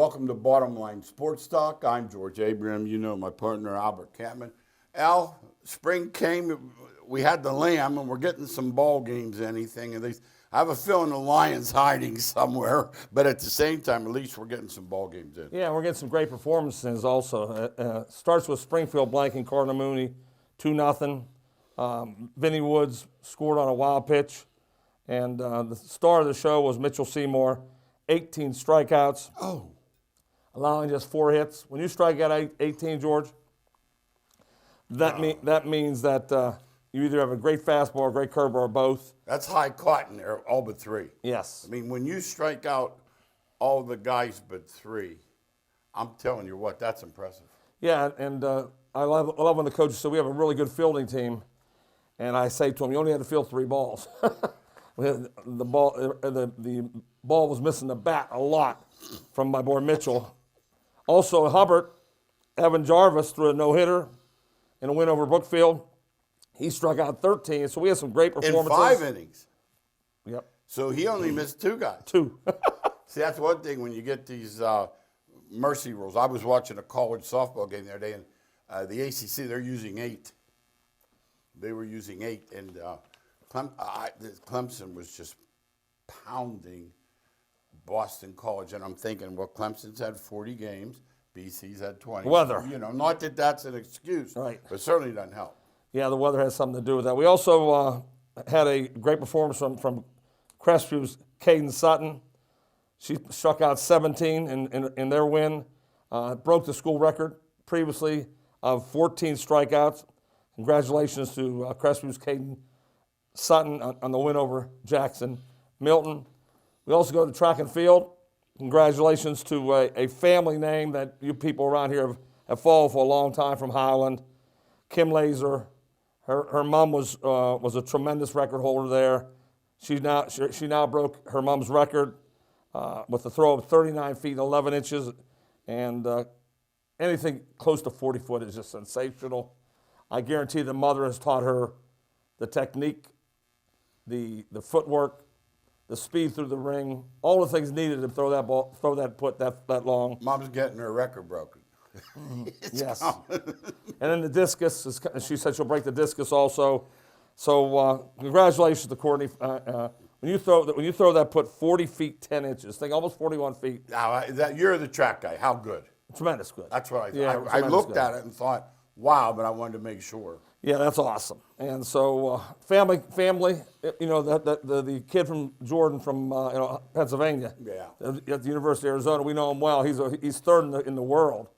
Welcome to Bottom Line Sports Talk. I'm George Abraham. You know my partner, Albert Catman. Al, spring came. We had the Lamb, and we're getting some ball games, anything. At least I have a feeling the Lions hiding somewhere, but at the same time, at least we're getting some ball games in. Yeah, we're getting some great performances also. Starts with Springfield blanking Cardinal Mooney, 2-0. Vinny Woods scored on a wild pitch. And the star of the show was Mitchell Seymour, 18 strikeouts. Oh. Allowing just 4 hits. When you strike out 18, George, that means that you either have a great fastball, or a great curveball, or both. That's high cotton there, all but 3. Yes. I mean, when you strike out all the guys but 3, I'm telling you what, that's impressive. Yeah, and I love when the coaches say we have a really good fielding team, and I say to them, you only had to field 3 balls. The ball was missing the bat a lot from my boy Mitchell. Also, Hubbard, Evan Jarvis threw a no-hitter in a win over Brookfield. He struck out 13, so we had some great performances. In 5 innings. Yep. So he only missed 2 guys. 2. See, that's one thing when you get these mercy rules. I was watching a college softball game the other day, and the ACC, they're using 8. They were using 8, and Clemson was just pounding Boston College, and I'm thinking, well, Clemson's had 40 games, BC's had 20. Weather. So, not that that's an excuse, right? But certainly doesn't help. Yeah, the weather has something to do with that. We also had a great performance from Crestview's Caden Sutton. She struck out 17 in their win, broke the school record previously of 14 strikeouts. Congratulations to Crestview's Caden Sutton on the win over Jackson Milton. We also go to track and field. Congratulations to a family name that you people around here have followed for a long time from Highland. Kim Laser. Her mom was a tremendous record holder there. She now broke her mom's record with a throw of 39 feet and 11 inches, and anything close to 40 foot is just sensational. I guarantee the mother has taught her the technique, the footwork, the speed through the ring, all the things needed to throw that ball, that long. Mom's getting her record broken. Yes. And then the discus, she said she'll break the discus also. So congratulations to Courtney. When you throw that put 40 feet 10 inches, think almost 41 feet. Now, you're the track guy. How good? Tremendous good. That's what I thought. Yeah, I looked at it and thought, wow, but I wanted to make sure. Yeah, that's awesome. And so family, the kid from Jordan from Pennsylvania, yeah, at the University of Arizona, we know him well. He's third in the world.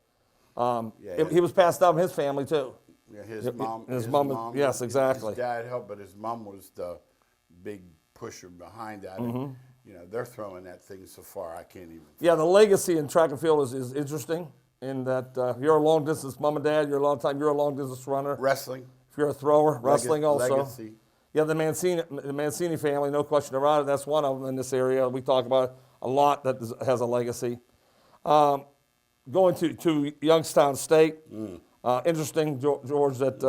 He was passed down in his family too. Yeah, his mom. Yes, exactly. His dad helped, but his mom was the big pusher behind that. Mm-hmm. And, they're throwing that thing so far, I can't even. Yeah, the legacy in track and field is interesting in that you're a long distance mom and dad. You're a long distance runner. Wrestling. If you're a thrower, wrestling also. Legacy. Yeah, the Mancini family, no question about it. That's one of them in this area. We talk about a lot that has a legacy. Going to Youngstown State, interesting, George, that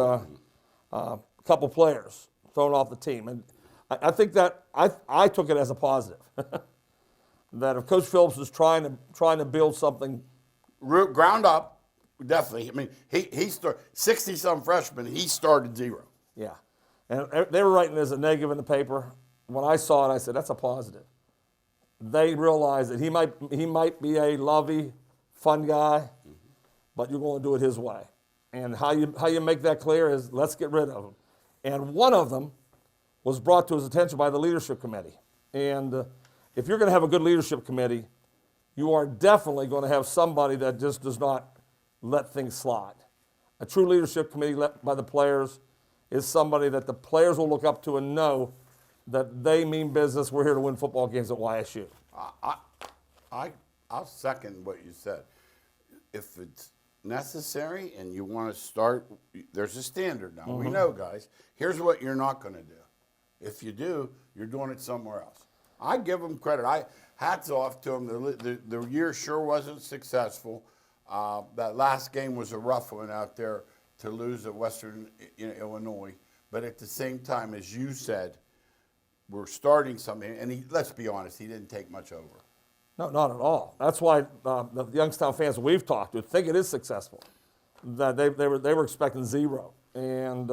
a couple players thrown off the team. And I think that I took it as a positive. That if Coach Phillips is trying to build something. Ground up, definitely. I mean, he started 60-some freshmen. He started 0. Yeah, and they were writing as a negative in the paper. When I saw it, I said that's a positive. They realized that he might be a lovey, fun guy, but you're going to do it his way. And how you make that clear is let's get rid of him. And one of them was brought to his attention by the leadership committee. And if you're going to have a good leadership committee, you are definitely going to have somebody that just does not let things slide. A true leadership committee led by the players is somebody that the players will look up to and know that they mean business. We're here to win football games at YSU. I'll second what you said. If it's necessary and you want to start, there's a standard now. We know, guys. Here's what you're not going to do. If you do, you're doing it somewhere else. I give them credit. Hats off to them. The year sure wasn't successful. That last game was a rough one out there to lose at Western Illinois. But at the same time, as you said, we're starting something. And let's be honest, he didn't take much over. No, not at all. That's why the Youngstown fans we've talked to think it is successful. That they were expecting zero and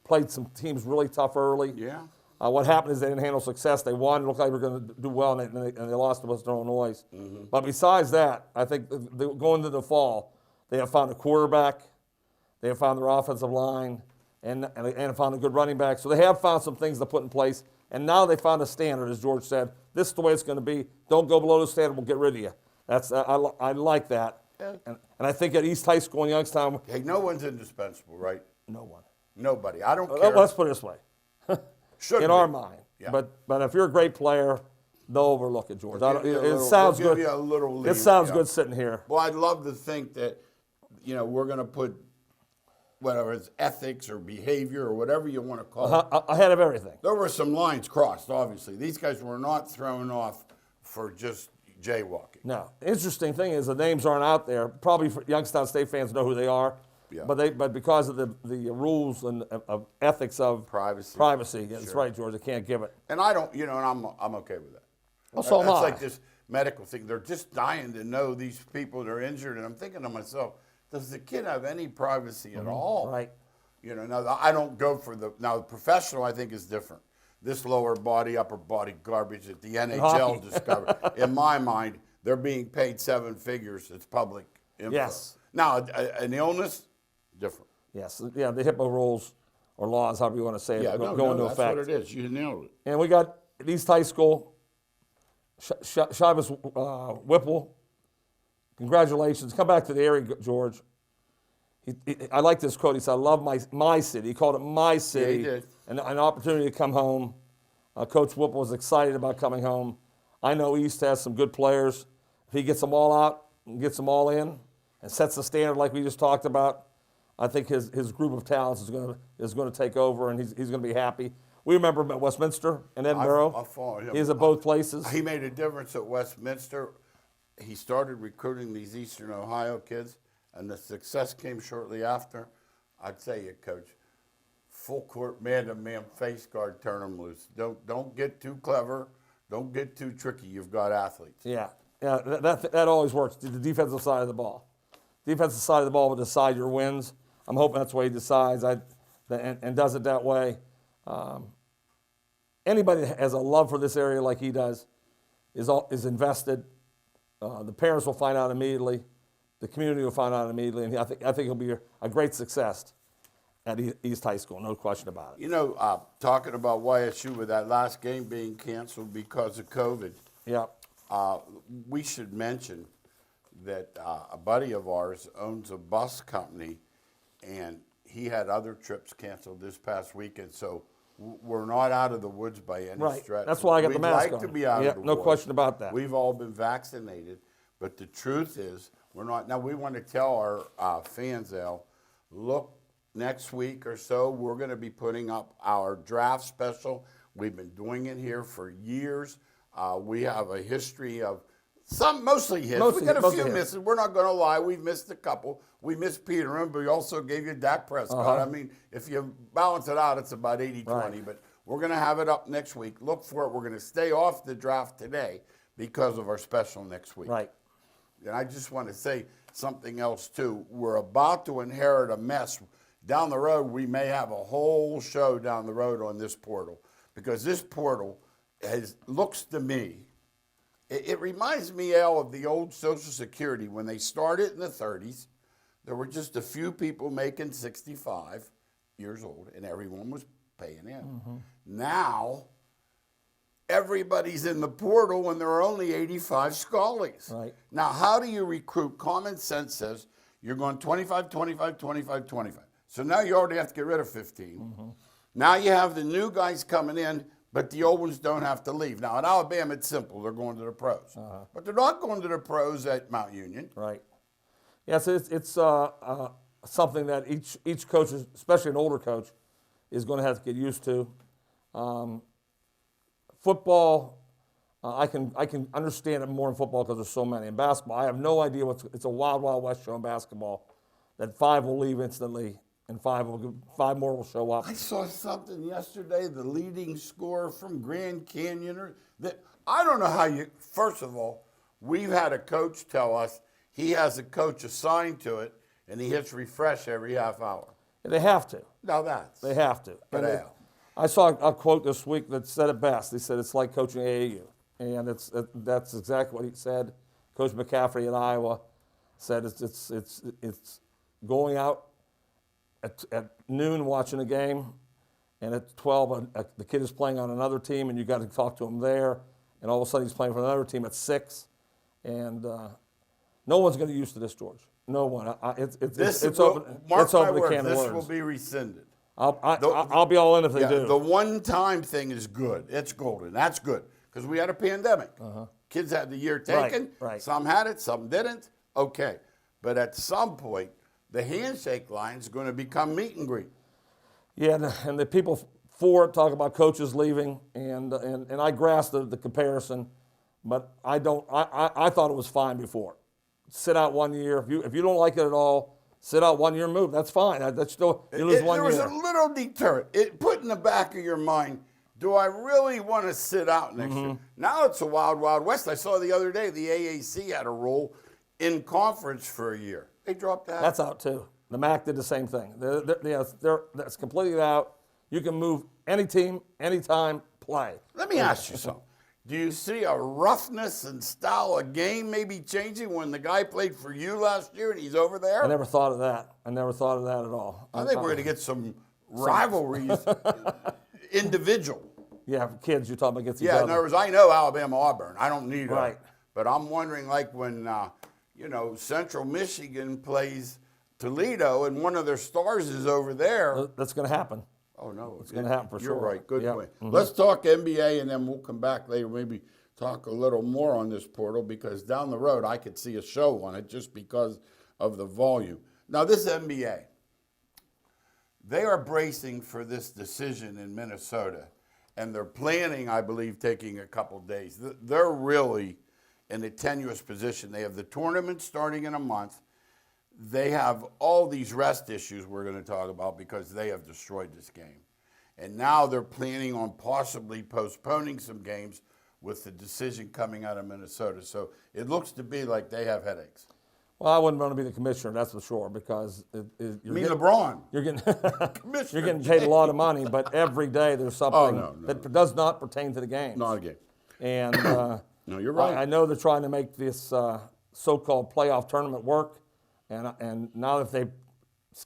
played some teams really tough early. Yeah. What happened is they didn't handle success. They won, looked like they were going to do well, and they lost to Western Illinois. Mm-hmm. But besides that, I think going into the fall, they have found a quarterback, they have found their offensive line, and found a good running back. So they have found some things to put in place, and now they found a standard, as George said. This is the way it's going to be. Don't go below the standard. We'll get rid of you. I like that. Yeah. And I think at East High School in Youngstown, Hey, no one's indispensable, right? no one. Nobody. I don't care. Let's put it this way. Should in be. our mind. Yeah. But if you're a great player, they'll overlook it, George. We'll give you a It little- sounds we'll good. give you a little It leave, sounds yeah. good sitting here. Well, I'd love to think that, we're going to put whatever it's ethics or behavior or whatever you want to call it. Ahead of everything. There were some lines crossed, obviously. These guys were not thrown off for just jaywalking. No. Interesting thing is the names aren't out there. Probably for Youngstown State fans know who they are. Yeah. But because of the rules and of ethics of Privacy. that's Sure. right, George. They can't give it. And I don't, and I'm okay with that. Well, so am That's I. like this medical thing. They're just dying to know these people that are injured. And I'm thinking to myself, does the kid have any privacy at all? Right. Now I don't go for the professional. I think is different. This lower body, upper body garbage that the NHL hockey. discovered. In my mind, they're being paid 7 figures. It's public info. Yes. Now an illness, different. Yes. Yeah. The HIPAA rules or laws, however you want to say it, Yeah, go into that's effect. what it is. You nailed it. And we got at East High School, Chavez Whipple. Congratulations. Come back to the area, George. I like this quote. He said, I love my city. He called it my city. Yeah, he did. And an opportunity to come home. Coach Whipple was excited about coming home. I know East has some good players. If he gets them all out and gets them all in and sets the standard like we just talked about, I think his group of talents is going to take over, and he's going to be happy. We remember him at Westminster and Edinburgh. I followed him. He's at both places. He made a difference at Westminster. He started recruiting these Eastern Ohio kids, and the success came shortly after. I'd say you, Coach, full court, man-to-man, face guard, turn them loose. Don't get too clever. Don't get too tricky. You've got athletes. Yeah, that always works. The defensive side of the ball. Defensive side of the ball will decide your wins. I'm hoping that's the way he decides and does it that way. Anybody that has a love for this area like he does is invested. The parents will find out immediately. The community will find out immediately, and I think it'll be a great success at East High School, no question about it. Talking about YSU with that last game being canceled because of COVID, Yeah. we should mention that a buddy of ours owns a bus company, and he had other trips canceled this past weekend, so we're not out of the woods by any Right. stretch. That's why I got the mask We'd like on. to be out Yeah, of the no woods. question about that. We've all been vaccinated, but the truth is we're not. Now, we want to tell our fans, Al, look, next week or so, we're going to be putting up our draft special. We've been doing it here for years. We have a history of mostly hits. We got a Mostly few hits. misses. We're not going to lie. We've missed a couple. We missed Peterman, but we also gave you Dak Prescott. I mean, if you balance it out, it's about 80-20. Right. But we're going to have it up next week. Look for it. We're going to stay off the draft today because of our special next week. Right. And I just want to say something else, too. We're about to inherit a mess. Down the road, we may have a whole show down the road on this portal, because this portal looks to me, it reminds me, Al, of the old Social Security. When they started in the 30s, there were just a few people making 65 years old, and everyone was paying in. Mm-hmm. Now, everybody's in the portal, and there are only 85 Scullies. Right. Now, how do you recruit? Common sense says you're going 25, 25, 25, 25. So now you already have to get rid of 15. Mm-hmm. Now you have the new guys coming in, but the old ones don't have to leave. Now at Alabama, it's simple. They're going to the pros. But they're not going to the pros at Mount Union. Right. Yes, it's something that each coach, especially an older coach, is going to have to get used to. Football, I can understand it more in football because there's so many. In basketball, I have no idea it's a wild, wild west show in basketball. That 5 will leave instantly, and 5 more will show up. I saw something yesterday, the leading scorer from Grand Canyon. I don't know how you, first of all, We've had a coach tell us he has a coach assigned to it, and he hits refresh every half hour. They have to. Now that's. They have to. But And I saw a quote this week that said it best. He said it's like coaching AAU, and that's exactly what he said. Coach McCaffrey at Iowa said it's going out at noon watching a game, and at 12 the kid is playing on another team, and you got to talk to him there, and all of a sudden he's playing for another team at 6, and no one's going to get used to this, George. No one. It's open. Mark It's open my a can words, of this worms. will be rescinded. I'll be all in if they Yeah, do. the one-time thing is good. It's golden. That's good because we had a pandemic. Kids had the year taken. Right. Some had it, some didn't. Okay, but at some point, the handshake line is going to become meet and greet. Yeah, and the people for it talk about coaches leaving, and I grasp the comparison, but I don't. I thought it was fine before. Sit out 1 year. If you don't like it at all, sit out 1 year, move. That's fine. That's still you lose 1 year. There was a little deterrent. It put in the back of your mind, do I really want to sit out next year? Now it's a wild, wild west. I saw the other day the AAC had a rule in conference for a year. They dropped that. That's out too. The MAC did the same thing. That's completely out. You can move any team, anytime, play. Let me ask you something. Do you see a roughness and style of game maybe changing when the guy played for you last year and he's over there? I never thought of that. I never thought of that at all. I think we're going to get some rivalries, individual. Yeah, for kids, you're talking about against each Yeah, other. in other words, I know Alabama, Auburn. I don't need Right. it. But I'm wondering, like when, Central Michigan plays Toledo and one of their stars is over there. That's going to happen. Oh, no. It's going to happen for You're sure. right. Good Yep. point. Let's talk NBA, and then we'll come back later, maybe talk a little more on this portal, because down the road I could see a show on it just because of the volume. Now, this NBA, they are bracing for this decision in Minnesota, and they're planning, I believe, taking a couple days. They're really in a tenuous position. They have the tournament starting in a month. They have all these rest issues we're going to talk about because they have destroyed this game. And now they're planning on possibly postponing some games with the decision coming out of Minnesota. So it looks to be like they have headaches. Well, I wouldn't want to be the commissioner, that's for sure, because LeBron. You're getting Commissioner. you're getting paid a lot of money, but every day there's something no. that does not pertain to the game. Not a game. And No, you're right. I know they're trying to make this so-called playoff tournament work, and now that they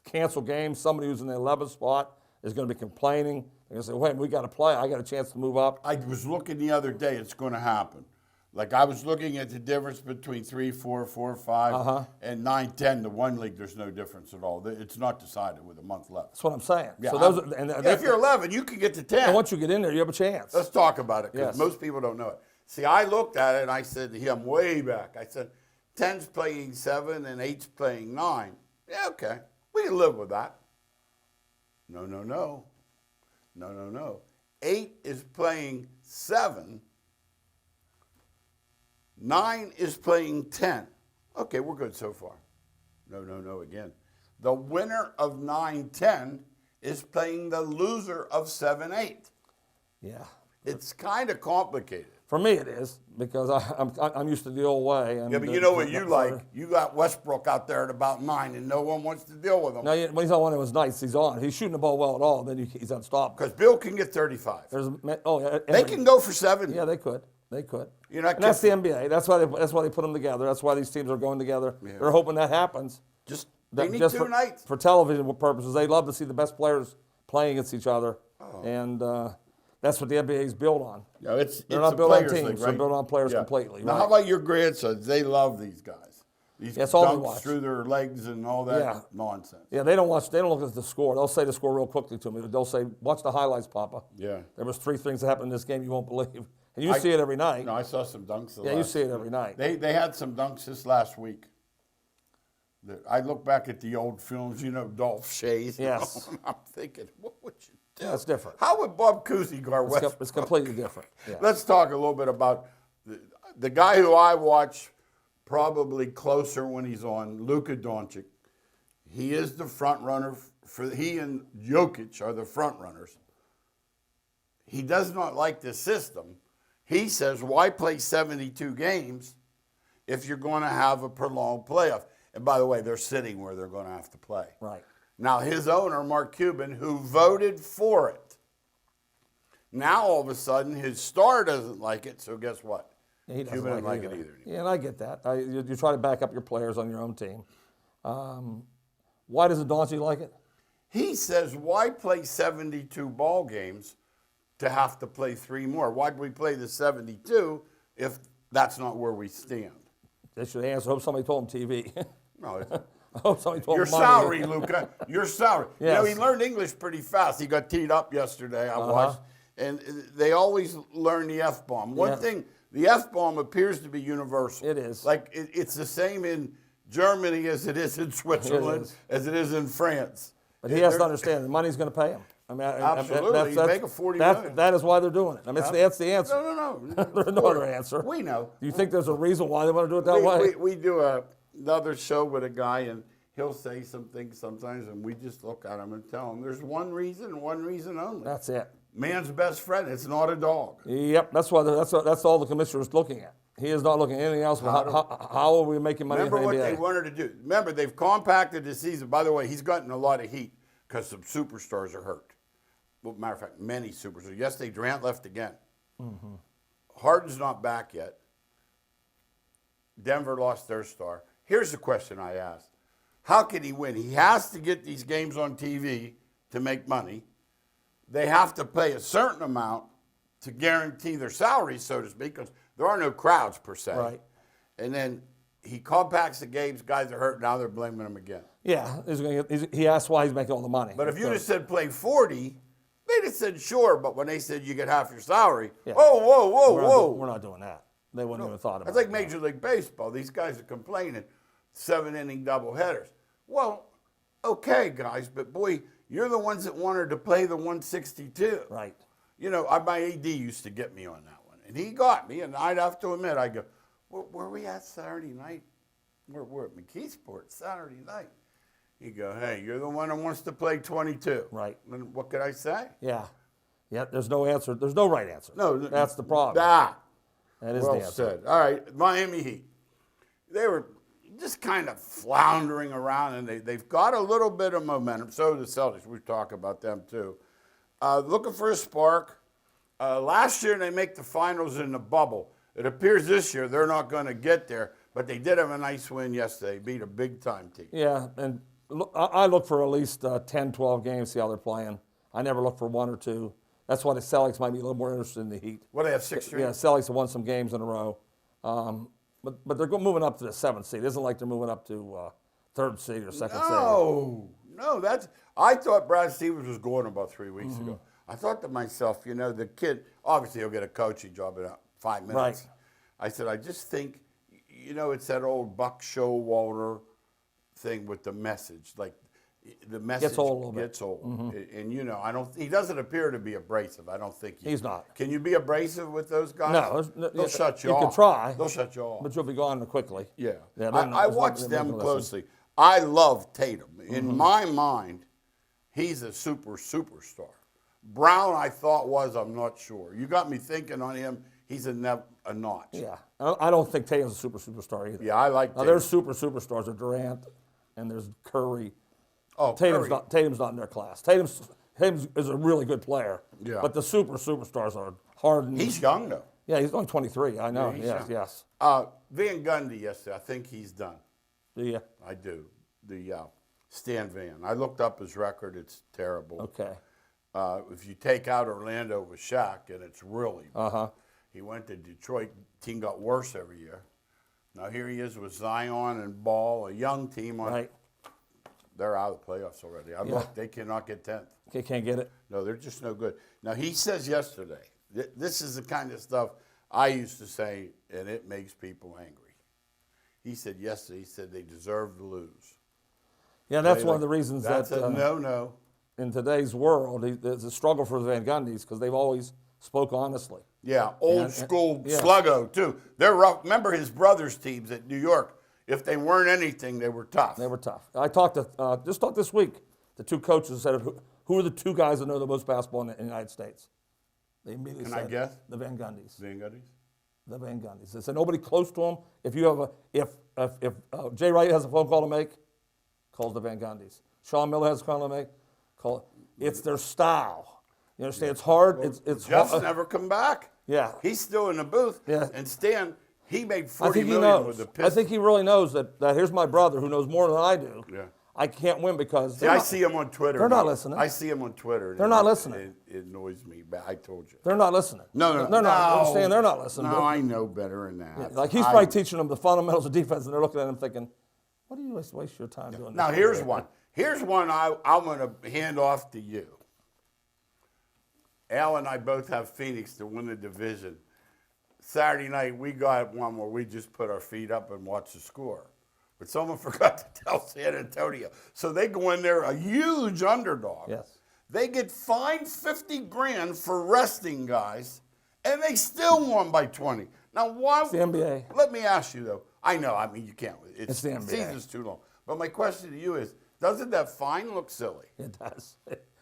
cancel games, somebody who's in the 11th spot is going to be complaining. They're going to say, wait, we got to play. I got a chance to move up. I was looking the other day, it's going to happen. Like I was looking at the difference between 3, 4, 4, 5, and 9, 10. The one league, there's no difference at all. It's not decided with a month left. That's what I'm saying. Yeah, So those are, if you're 11, you can get to 10. and once you get in there, you have a chance. Let's talk about it, because Yes. most people don't know it. See, I looked at it and I said to him way back, I said, 10's playing 7 and 8's playing 9. Yeah, okay. We can live with that. No. 8 is playing 7. 9 is playing 10. Okay, we're good so far. No, again. The winner of 9-10 is playing the loser of 7-8. Yeah. It's kind of complicated. For me, it is, because I'm used to the old way. And Yeah, but you know what you like? You got Westbrook out there at about 9, and no one wants to deal with him. No, when he's on one of his nights, he's on. He's shooting the ball well at all, then he's unstoppable. Because Bill can get 35. They can go for 70. Yeah, they could. They could. You're not and that's the NBA. That's why they put them together. That's why these teams are going together. Yeah. They're hoping that happens. They need just 2 nights. For television purposes. They love to see the best players playing against each other. Oh. And that's what the NBA is built on. No, They're not a built on players teams. league, They're right? built on players completely. Now, right. how about your grandsons? They love these guys. These That's all they dunks watch. through their legs and all that Yeah. nonsense. Yeah, they don't look at the score. They'll say the score real quickly to me. They'll say, watch the highlights, Papa. Yeah. There was 3 things that happened in this game you won't believe. And you see it every night. No, I saw some dunks. Yeah, you see it every night. They had some dunks this last week. I look back at the old films, Dolph Shays. Yes. I'm thinking, what would you do? Yeah, it's different. How would Bob Cousy guard Westbrook? It's completely different. Yeah. Let's talk a little bit about the guy who I watch probably closer when he's on, Luka Doncic. He is the front runner. He and Jokic are the front runners. He does not like the system. He says, why play 72 games if you're going to have a prolonged playoff. And by the way, they're sitting where they're going to have to play. Right. Now, his owner, Mark Cuban, who voted for it, now all of a sudden his star doesn't like it, so guess what? He doesn't Cuban doesn't like it it either. Yeah, and I get that. You try to back up your players on your own team. Why doesn't Dauncey like it? He says, why play 72 ball games to have to play 3 more? Why'd we play the 72 if that's not where we stand? They should answer. I hope somebody told him TV. No, I hope somebody told your him money. salary, Luca. Your salary. Yes. You know, he learned English pretty fast. He got teed up yesterday. I watched. And they always learn the F-bomb. One thing, the F-bomb appears to be universal. It is. Like, it's the same in Germany as it is in Switzerland, as it is in France. But he has to understand the money's going to pay him. I mean, Absolutely. He's making $40 million. That is why they're doing it. I mean, that's the answer. No. There's no other answer. We know. Do you think there's a reason why they want to do it that way? We do another show with a guy, and he'll say some things sometimes, and we just look at him and tell him there's one reason and one reason only. That's it. Man's best friend. It's not a dog. Yep, that's all the commissioner is looking at. He is not looking at anything else. How are we making money? Remember in the what NBA? they wanted to do. Remember, they've compacted the season. By the way, he's gotten a lot of heat because some superstars are hurt. Well, matter of fact, many superstars. Yesterday, Durant left again. Mm-hmm. Harden's not back yet. Denver lost their star. Here's the question I asked. How can he win? He has to get these games on TV to make money. They have to pay a certain amount to guarantee their salaries, so to speak, because there are no crowds per se. Right. And then he compacts the games, guys are hurt, now they're blaming him again. Yeah, he asked why he's making all the money. But if you just said play 40, they'd have said sure, but when they said you get half your salary, Yeah. whoa. We're not doing that. They wouldn't even thought about it. That's like Major League Baseball. These guys are complaining, 7-inning doubleheaders. Well, okay, guys, but boy, you're the ones that wanted to play the 162. Right. You know, my AD used to get me on that one, and he got me, and I'd have to admit, I go, where are we at Saturday night? We're at McKeesport Saturday night. You go, hey, you're the one that wants to play 22. Right. And what could I say? Yeah. Yeah, there's no answer. There's no right answer. No. That's the problem. That is well the answer. said. All right, Miami Heat. They were just kind of floundering around, and they've got a little bit of momentum. So do the Celtics. We talk about them, too. Looking for a spark. Last year, they make the finals in the bubble. It appears this year they're not going to get there, but they did have a nice win yesterday. Beat a big-time team. Yeah, and I look for at least 10, 12 games, see how they're playing. I never look for 1 or 2. That's why the Celtics might be a little more interested in the Heat. What, they have 6 straight? Yeah, Celtics have won some games in a row. But they're moving up to the 7th seed. It isn't like they're moving up to 3rd seed or 2nd seed. No, I thought Brad Stevens was going about 3 weeks ago. I thought to myself, you know, the kid, obviously he'll get a coaching job in 5 minutes. Right. I said, I just think, you know, it's that old Buck Showalter thing with the message. Like, the message Gets old a little bit. gets old. And, you know, he doesn't appear to be abrasive. I don't think He's not. Can you be abrasive with those guys? No. They'll shut you off. You can try. They'll shut you off. But you'll be gone quickly. Yeah. Yeah, I watched them closely. I love Tatum. In my mind, he's a superstar. Brown, I thought I'm not sure. You got me thinking on him, he's a notch. Yeah. I don't think Tatum's a superstar either. Yeah, I like Tatum. Now, there's superstars. There's Durant, and there's Curry. Oh, Tatum's Curry. not in their class. Tatum is a really good player. Yeah. But the superstars are Harden. He's young, though. Yeah, he's only 23. I know. Yeah, he's young. Yes. Van Gundy yesterday, I think he's done. Yeah. I do. The Stan Van. I looked up his record. It's terrible. Okay. If you take out Orlando with Shaq, and it's really bad. Uh-huh. He went to Detroit. Team got worse every year. Now here he is with Zion and Ball, a young team. Right. They're out of the playoffs already. I looked, they cannot get 10th. They can't get it. No, they're just no good. Now, he says yesterday, this is the kind of stuff I used to say, and it makes people angry. He said yesterday, they deserve to lose. Yeah, that's one of the reasons that's that a no. in today's world, there's a struggle for the Van Gundys because they've always spoke honestly. Yeah, old school sluggo, too. They're rough. Remember his brother's teams at New York. If they weren't anything, they were tough. They were tough. I talked this week, the 2 coaches said, who are the 2 guys that know the most basketball in the United States? They immediately said, I guess? the Van Gundys. Van Gundy's? The Van Gundy's. Is there nobody close to him? If you have if Jay Wright has a phone call to make, calls the Van Gundy's. Sean Miller has a call to make, call. It's their style. You understand? It's hard. It's Jeff's hard. never come back. Yeah. He's still in the booth. Yeah. And Stan, he made I $40 think he million knows. with the I Pistons. think he really knows that here's my brother who knows more than I do. Yeah. I can't win because See, I see him on Twitter. They're not listening. I see him on Twitter. and They're not listening. It annoys me, but I told you. they're not listening. No. They're not. Understand? They're not listening. No, I know better than that. Like he's probably teaching them the fundamentals of defense, and they're looking at him thinking, "What do you waste your time doing?" Now, this here's for?" one. Here's one I'm going to hand off to you. Al and I both have Phoenix to win the division. Saturday night, we got one where we just put our feet up and watched the score. But someone forgot to tell San Antonio. So they go in there, a huge underdog. Yes. They get fined $50,000 for resting guys, and they still won by 20. Now, why? It's the NBA. Let me ask you, though. I know, I mean, you can't. It's the NBA. Season's too long. But my question to you is, doesn't that fine look silly? It does.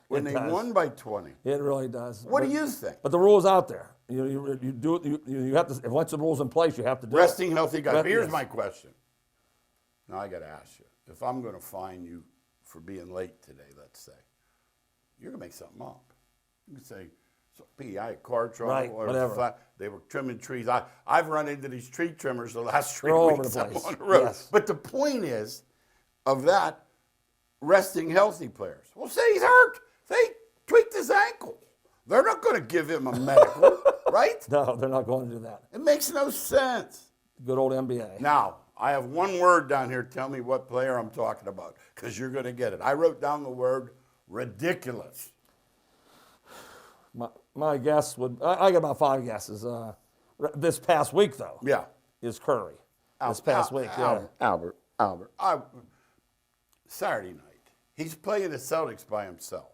When It they does. won by 20. It really does. What do you think? But the rule's out there. You do it. You have to. Once the rule's in place, you have to do Resting it. healthy guys. Yes. But here's my question. Now I got to ask you. If I'm going to fine you for being late today, let's say, you're going to make something up. You can say, so, P, I had car trouble. Right, or whatever. They were trimming trees. I've run into these tree trimmers the last 3 They're all weeks over the I'm place. on the road. Yes. But the point is, of that, resting healthy players. Well, say he's hurt. Say he tweaked his ankle. They're not going to give him a medical, right? No, they're not going to do that. It makes no sense. Good old NBA. Now, I have one word down here. Tell me what player I'm talking about, because you're going to get it. I wrote down the word ridiculous. My guess would. I got about 5 guesses. This past week, though. Yeah. Is Curry. This past week. Yeah. Albert. Saturday night. He's playing the Celtics by himself.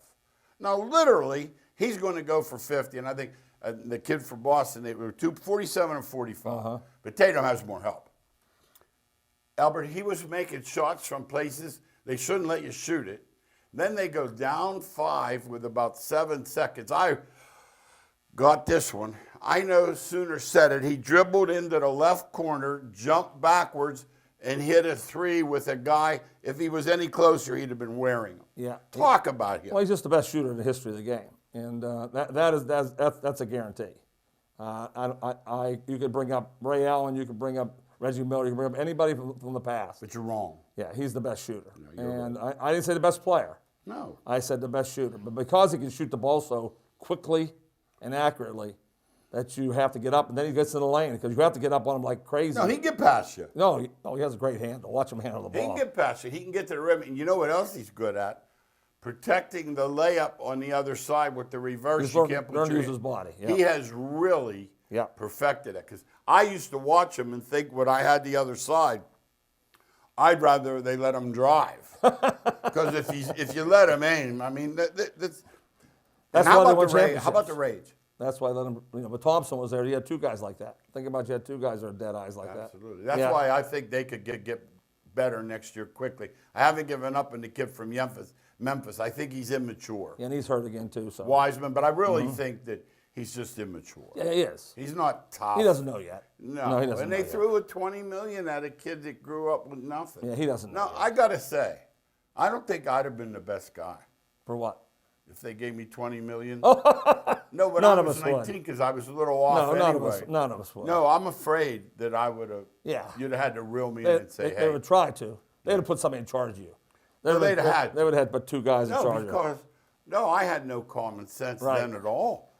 Now, literally, he's going to go for 50, and I think the kid from Boston, they were 47 and 45. But Tatum has more help. Albert, he was making shots from places they shouldn't let you shoot it. Then they go down 5 with about 7 seconds. I got this one. I no sooner said it. He dribbled into the left corner, jumped backwards, and hit a 3 with a guy. If he was any closer, he'd have been wearing him. Yeah. Talk about him. Well, he's just the best shooter in the history of the game, and that's a guarantee. You could bring up Ray Allen, you could bring up Reggie Miller, you can bring up anybody from the past. But you're wrong. Yeah, he's the best shooter. No, you're And I didn't say the best player. No. I said the best shooter. But because he can shoot the ball so quickly and accurately, that you have to get up, and then he gets in the lane because you have to get up on him like crazy. No, he can get past you. No, he has a great handle. Watch him handle the He ball. can get past you. He can get to the rim. And you know what else he's good at? Protecting the layup on the other side with the reverse. He's You learned- can't put learned to your use hand. his body. He has really Yeah. perfected it. Because I used to watch him and think when I had the other side, I'd rather they let him drive. Because if you let him aim, I mean, that's That's how why they about won the rage? How about the championships. rage? That's why I let him. But Thompson was there. He had 2 guys like that. Think about you had 2 guys that are dead eyes like that. Absolutely. That's Yeah. why I think they could get better next year quickly. I haven't given up on the kid from Memphis. I think he's immature. Yeah, and he's hurt again too. So Wiseman, but I really think that he's just immature. yeah, he is. He's not top. He doesn't know yet. No, he doesn't. and know they yet. threw a $20 million at a kid that grew up with nothing. Yeah, he doesn't know No, yet. I gotta say, I don't think I'd have been the best guy For what? if they gave me $20 million. Oh. No, but None I of was us would. 19 because I was a little off No, anyway. none of us would. No, I'm afraid that I would have. Yeah. You'd have had to reel me in They, and say, they "Hey." would try to. They'd have put somebody in charge of you. No, they'd have had. They would have had but 2 guys in No, charge of you. because I had no common sense Right. then at all.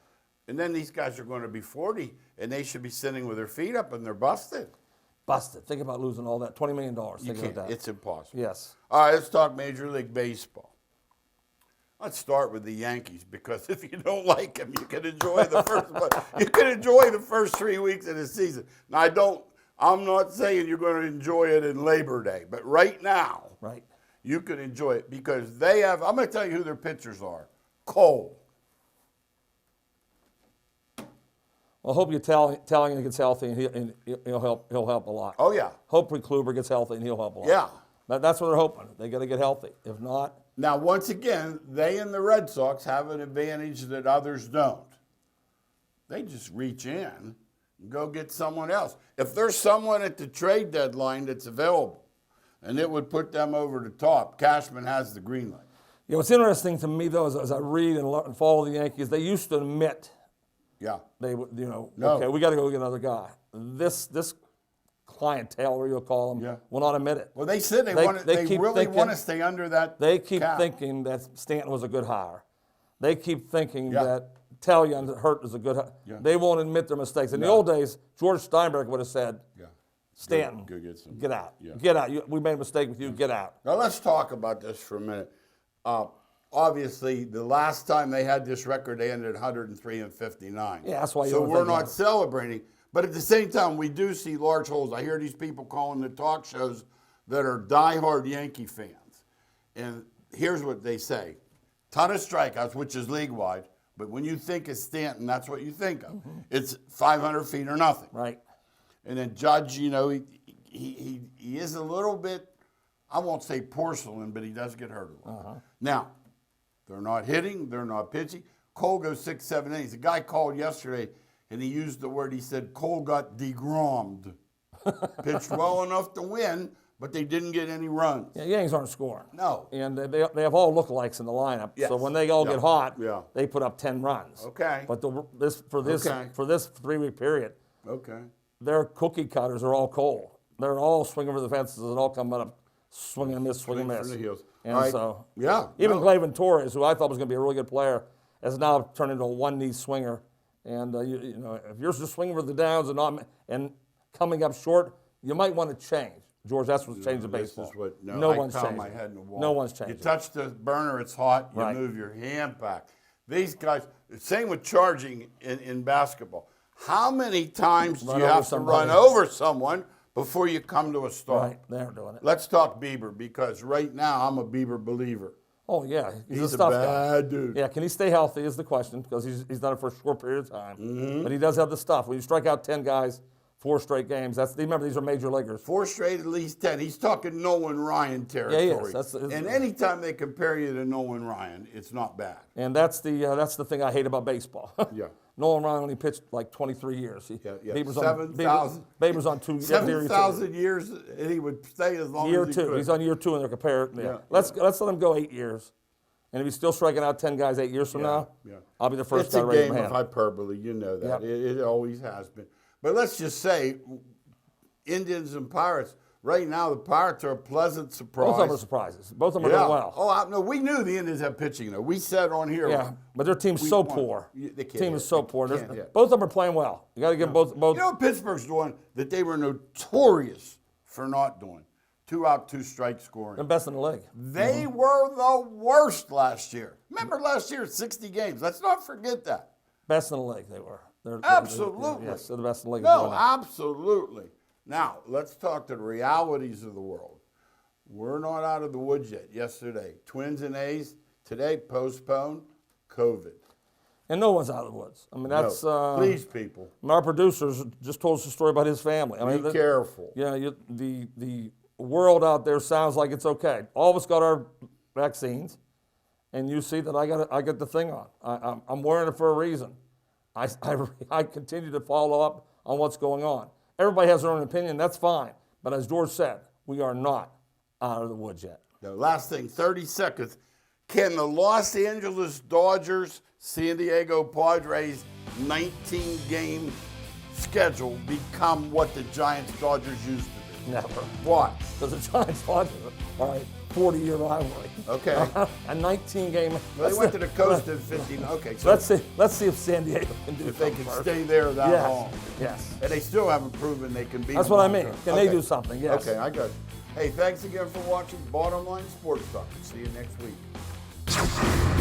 And then these guys are going to be 40, and they should be sitting with their feet up, and they're busted. Busted. Think about losing all that $20 million. You Think can't. about that. It's impossible. Yes. All right, let's talk Major League Baseball. Let's start with the Yankees because if you don't like them, you can enjoy the first 3 weeks of the season. Now I'm not saying you're going to enjoy it in Labor Day, but right now, Right. you can enjoy it because they have. I'm going to tell you who their pitchers are. Cole. Well, I hope Italian gets healthy and he'll help a lot. Oh yeah. Hopefully Kluber gets healthy and he'll help a lot. Yeah. That's what they're hoping. They got to get healthy. If not, Now, once again, they and the Red Sox have an advantage that others don't. They just reach in. Go get someone else. If there's someone at the trade deadline that's available, and it would put them over the top, Cashman has the green light. You know, what's interesting to me, though, as I read and follow the Yankees, they used to admit Yeah. they would, you know, No. okay, we got to go get another guy. This clientele, or you'll call them, Yeah. will not admit it. Well, they said they keep really thinking- want to stay under that They keep cap. thinking that Stanton was a good hire. They keep thinking Yeah. that Talion Hurt is a good hire. Yeah. They won't admit their mistakes. In the No. old days, George Steinberg would have said, Yeah. Stanton, Go get some. get out. Yeah. Get out. We made a mistake with you. Get out. Now let's talk about this for a minute. Obviously, the last time they had this record, they ended 103-59. Yeah, that's why you So don't we're think not about it. celebrating. But at the same time, we do see large holes. I hear these people calling the talk shows that are diehard Yankee fans. And here's what they say. Ton of strikeouts, which is league-wide. But when you think of Stanton, that's what you think of. It's 500 feet or nothing. Right. And then Judge, you know, he is a little bit, I won't say porcelain, but he does get hurt a lot. Now, they're not hitting, they're not pitching. Cole goes 6, 7 innings. A guy called yesterday, and he used the word, he said, Cole got degrommed. Pitched well enough to win, but they didn't get any runs. Yeah, Yankees aren't scoring. No. And they have all lookalikes in the lineup. Yes. So when they all Yeah. get hot, Yeah. they put up 10 runs. Okay. But for this Okay. 3-week period, Okay. their cookie cutters are all Cole. They're all swinging for the fences and all coming up, swing and miss, swing and Swing miss. for the heels. And All right. so, Yeah, even no. Gleyven Torres, who I thought was going to be a really good player, has now turned into a one-knee swinger. And you know, if you're just swinging for the downs and coming up short, you might want to change. George, that's what's changed the baseball. This is what, no I one's pound changing. my head in the wall. No one's You changing. touch the burner, it's hot, you Right. move your hand back. These guys, same with charging in basketball. How many times do Run you over have to somebody. run over someone before you come to a stop? Right, they're doing it. Let's talk Bieber, because right now I'm a Bieber believer. Oh yeah, He's a a tough guy. bad dude. Yeah, can he stay healthy is the question, because he's done it for a short period of time. Mm-hmm. But he does have the stuff. When you strike out 10 guys, 4 straight games, remember these are major leaguers. 4 straight, at least 10. He's talking Nolan Ryan territory. Yeah, he is. That's- and anytime they compare you to Nolan Ryan, it's not bad. And that's the thing I hate about baseball. Yeah. Nolan Ryan only pitched like 23 years. Yeah. Bieber's 7,000. Babe was on 2 7,000 years, and he would stay as long Year as he 2. could. He's on year 2, and they're comparing. Yeah. Yeah, Let's let him go 8 years. And if he's still striking out 10 guys 8 years from now, yeah. I'll be the first It's guy a to raise game my of hand. hyperbole, you know that. Yep. It always has been. But let's just say, Indians and Pirates, right now the Pirates are a pleasant surprise. Both of them are surprises. Both of them are doing well. Oh, no, we knew the Indians have pitching, though. We said on here. Yeah, but their team's we so won. poor. They can't Team hit. is so They poor. can't hit. Both of them are playing well. You got to give both. You know what Pittsburgh's doing that they were notorious for not doing? 2 out, 2 strike scoring. They're best in the league. They were the worst last year. Remember last year, 60 games. Let's not forget that. Best in the league, they were. Absolutely. Yes, they're the best in the league. No, absolutely. Now, let's talk to the realities of the world. We're not out of the woods yet. Yesterday, Twins and A's. Today, postponed. COVID. And no one's out of the woods. I mean, that's. No. Please, people. Our producers just told us a story about his family. I mean, Be careful. Yeah, the world out there sounds like it's okay. All of us got our vaccines, and you see that I got the thing on. I'm wearing it for a reason. I continue to follow up on what's going on. Everybody has their own opinion. That's fine. But as George said, we are not out of the woods yet. The last thing, 30 seconds. Can the Los Angeles Dodgers, San Diego Padres 19-game schedule become what the Giants Dodgers used to be? Never. Why? Because the Giants Dodgers are a 40-year rivalry. Okay. A 19-game. Well, they went to the coast in 15. Okay, so Let's see if San Diego can do if they something can first. stay there that Yes. long. Yes. And they still haven't proven they can beat That's them what I long mean. term. Can they do something? Yes. Okay, I got it. Hey, thanks again for watching Bottom Line Sports Talk. See you next week.